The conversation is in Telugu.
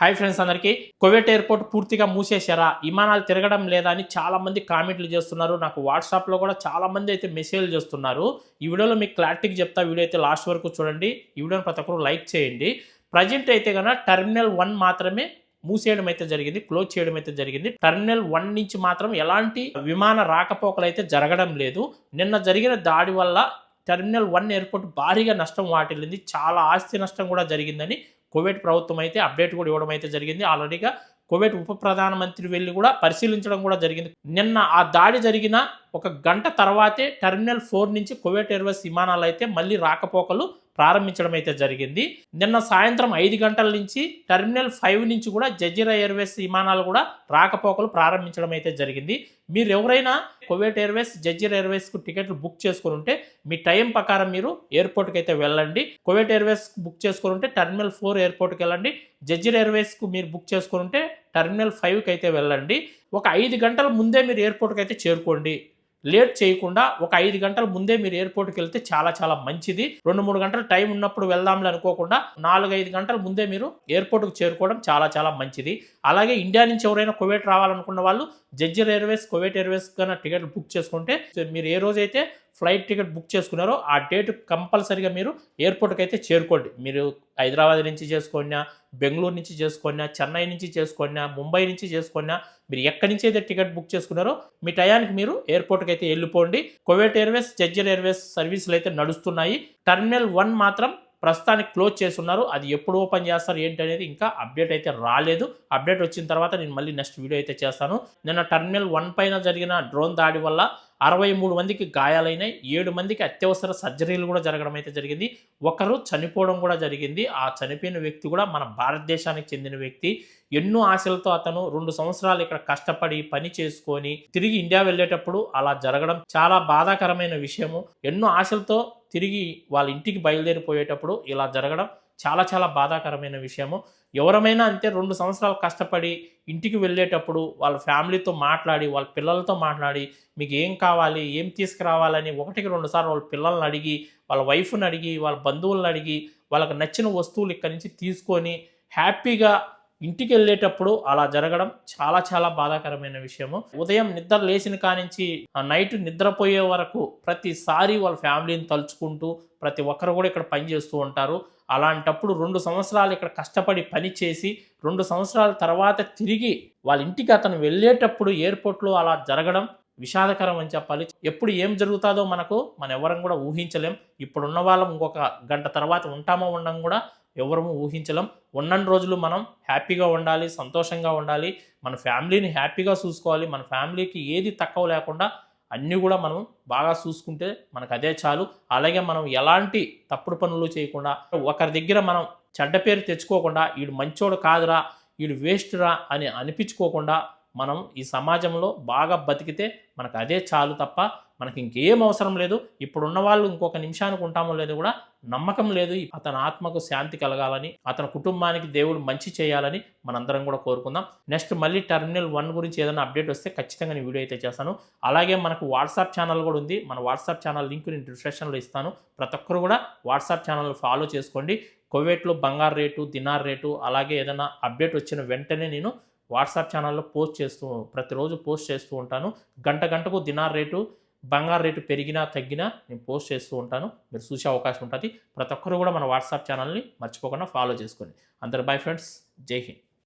హాయ్ ఫ్రెండ్స్ అందరికీ కువైట్ ఎయిర్పోర్ట్ పూర్తిగా మూసేశారా, విమానాలు తిరగడం లేదా అని చాలా మంది కామెంట్లు చేస్తున్నారు. నాకు వాట్సాప్లో కూడా చాలా మంది అయితే మెసేజ్లు చేస్తున్నారు. ఈ వీడియోలో మీకు క్లారిటీగా చెప్తా. వీడియో అయితే లాస్ట్ వరకు చూడండి. ఈ వీడియోని ప్రతి ఒక్కరు లైక్ చేయండి. ప్రజెంట్ అయితే కనుక టెర్మినల్ 1 మాత్రమే మూసేయడం అయితే జరిగింది, క్లోజ్ చేయడం అయితే జరిగింది. టెర్మినల్ 1 నుంచి మాత్రం ఎలాంటి విమాన రాకపోకలు అయితే జరగడం లేదు. నిన్న జరిగిన దాడి వల్ల టెర్మినల్ 1 ఎయిర్పోర్ట్ భారీగా నష్టం వాటిల్లింది. చాలా ఆస్తి నష్టం కూడా జరిగిందని కువైట్ ప్రభుత్వం అయితే అప్డేట్ కూడా ఇవ్వడం అయితే జరిగింది. ఆల్రెడీగా కువైట్ ఉప ప్రధానమంత్రి వెళ్ళి కూడా పరిశీలించడం కూడా జరిగింది. నిన్న ఆ దాడి జరిగిన ఒక గంట తర్వాతే టెర్మినల్ 4 నుంచి కువైట్ ఎయిర్వేస్ విమానాలు అయితే మళ్ళీ రాకపోకలు ప్రారంభించడం అయితే జరిగింది. నిన్న సాయంత్రం 5 గంటల నుంచి టెర్మినల్ 5 నుంచి కూడా జజీరా ఎయిర్వేస్ విమానాలు కూడా రాకపోకలు ప్రారంభించడం అయితే జరిగింది. మీరు ఎవరైనా కువైట్ ఎయిర్వేస్, జజీరా ఎయిర్వేస్కు టికెట్లు బుక్ చేసుకుని ఉంటే మీ టైం ప్రకారం మీరు ఎయిర్పోర్ట్కి అయితే వెళ్ళండి. కువైట్ ఎయిర్వేస్ బుక్ చేసుకుని ఉంటే టెర్మినల్ 4 ఎయిర్పోర్ట్కి వెళ్ళండి. జజీరా ఎయిర్వేస్కు మీరు బుక్ చేసుకుని ఉంటే టెర్మినల్ 5కి అయితే వెళ్ళండి. ఒక 5 గంటల ముందే మీరు ఎయిర్పోర్ట్కి అయితే చేరుకోండి. లేట్ చేయకుండా ఒక 5 గంటల ముందే మీరు ఎయిర్పోర్ట్కి వెళ్తే చాలా మంచిది. 2-3 గంటల టైం ఉన్నప్పుడు వెళ్దాంలే అనుకోకుండా 4-5 గంటల ముందే మీరు ఎయిర్పోర్ట్కి చేరుకోవడం చాలా మంచిది. అలాగే ఇండియా నుంచి ఎవరైనా కువైట్ రావాలనుకున్న వాళ్ళు జజీరా ఎయిర్వేస్, కువైట్ ఎయిర్వేస్ కన్నా టికెట్ బుక్ చేసుకుంటే మీరు ఏ రోజైతే ఫ్లైట్ టికెట్ బుక్ చేసుకున్నారో ఆ డేట్ కంపల్సరీగా మీరు ఎయిర్పోర్ట్కి అయితే చేరుకోండి. మీరు హైదరాబాద్ నుంచి చేసుకున్నా, బెంగళూరు నుంచి చేసుకున్నా, చెన్నై నుంచి చేసుకున్నా, ముంబై నుంచి చేసుకున్నా, మీరు ఎక్కడి నుంచి అయితే టికెట్ బుక్ చేసుకున్నారో మీ టయానికి మీరు ఎయిర్పోర్ట్కి అయితే వెళ్ళిపోండి. కువైట్ ఎయిర్వేస్, జజీరా ఎయిర్వేస్ సర్వీసులు అయితే నడుస్తున్నాయి. టెర్మినల్ 1 మాత్రం ప్రస్తుతానికి క్లోజ్ చేస్తున్నారు. అది ఎప్పుడు ఓపెన్ చేస్తారు ఏంటి అనేది ఇంకా అప్డేట్ అయితే రాలేదు. అప్డేట్ వచ్చిన తర్వాత నేను మళ్ళీ నెక్స్ట్ వీడియో అయితే చేస్తాను. నిన్న టెర్మినల్ 1 పైన జరిగిన డ్రోన్ దాడి వల్ల 63 మందికి గాయాలైనాయి. 7 మందికి అత్యవసర సర్జరీలు కూడా జరగడం అయితే జరిగింది. ఒకరు చనిపోవడం కూడా జరిగింది. ఆ చనిపోయిన వ్యక్తి కూడా మన భారతదేశానికి చెందిన వ్యక్తి. ఎన్నో ఆశలతో అతను 2 సంవత్సరాలు ఇక్కడ కష్టపడి పని చేసుకొని తిరిగి ఇండియా వెళ్ళేటప్పుడు అలా జరగడం చాలా బాధాకరమైన విషయము. ఎన్నో ఆశలతో తిరిగి వాళ్ళ ఇంటికి బయలుదేరిపోయేటప్పుడు ఇలా జరగడం చాలా బాధాకరమైన విషయము. ఎవరమైనా అంతే 2 సంవత్సరాలు కష్టపడి ఇంటికి వెళ్ళేటప్పుడు వాళ్ళ ఫ్యామిలీతో మాట్లాడి, వాళ్ళ పిల్లలతో మాట్లాడి మీకు ఏం కావాలి, ఏం తీసుకురావాలని 1-2 సార్లు వాళ్ళ పిల్లల్ని అడిగి, వాళ్ళ వైఫ్ని అడిగి, వాళ్ళ బంధువులను అడిగి, వాళ్ళకి నచ్చిన వస్తువులు ఇక్కడి నుంచి తీసుకొని హ్యాపీగా ఇంటికి వెళ్ళేటప్పుడు అలా జరగడం చాలా బాధాకరమైన విషయము. ఉదయం నిద్ర లేచిన కానించి నైట్ నిద్రపోయే వరకు ప్రతిసారి వాళ్ళ ఫ్యామిలీని తలుచుకుంటూ ప్రతి ఒక్కరు కూడా ఇక్కడ పని చేస్తూ ఉంటారు. అలాంటప్పుడు 2 సంవత్సరాలు ఇక్కడ కష్టపడి పని చేసి 2 సంవత్సరాల తర్వాత తిరిగి వాళ్ళ ఇంటికి అతను వెళ్ళేటప్పుడు ఎయిర్పోర్ట్లో అలా జరగడం విషాదకరం అని చెప్పాలి. ఎప్పుడు ఏం జరుగుతుందో మనం ఎవరం కూడా ఊహించలేం. ఇప్పుడున్న వాళ్ళం ఇంకొక గంట తర్వాత ఉంటామో ఉండం కూడా ఎవరము ఊహించలేం. ఉన్నన్ని రోజులు మనం హ్యాపీగా ఉండాలి, సంతోషంగా ఉండాలి, మన ఫ్యామిలీని హ్యాపీగా చూసుకోవాలి. మన ఫ్యామిలీకి ఏది తక్కువ లేకుండా అన్నీ కూడా మనం బాగా చూసుకుంటే మనకు అదే చాలు. అలాగే మనం ఎలాంటి తప్పుడు పనులు చేయకుండా, ఒకరి దగ్గర మనం చెడ్డ పేరు తెచ్చుకోకుండా, వీడు మంచోడు కాదురా, వీడు వేస్ట్ రా అని అనిపించుకోకుండా మనం ఈ సమాజంలో బాగా బతికితే మనకు అదే చాలు తప్ప మనకి ఇంకేం అవసరం లేదు. ఇప్పుడున్న వాళ్ళు ఇంకొక నిమిషానికి ఉంటామో లేదో కూడా నమ్మకం లేదు. అతని ఆత్మకు శాంతి కలగాలని, అతని కుటుంబానికి దేవుడు మంచి చేయాలని మనందరం కూడా కోరుకుందాం. నెక్స్ట్ మళ్ళీ టెర్మినల్ 1 గురించి ఏదైనా అప్డేట్ వస్తే ఖచ్చితంగా నేను వీడియో అయితే చేస్తాను. అలాగే మనకు వాట్సాప్ ఛానల్ కూడా ఉంది. మన వాట్సాప్ ఛానల్ లింక్ నేను డిస్క్రిప్షన్లో ఇస్తాను. ప్రతి ఒక్కరు కూడా వాట్సాప్ ఛానల్ ఫాలో చేసుకోండి. కువైట్లో బంగారు రేటు, దినార్ రేటు, అలాగే ఏదైనా అప్డేట్ వచ్చిన వెంటనే నేను వాట్సాప్ ఛానల్లో ప్రతిరోజు పోస్ట్ చేస్తూ ఉంటాను. గంటకు దినార్ రేటు, బంగారు రేటు పెరిగినా తగ్గినా నేను పోస్ట్ చేస్తూ ఉంటాను. మీరు చూసే అవకాశం ఉంటుంది. ప్రతి ఒక్కరు కూడా మన వాట్సాప్ ఛానల్ని మర్చిపోకుండా ఫాలో చేసుకోండి. అందరు బై ఫ్రెండ్స్, జై హింద్.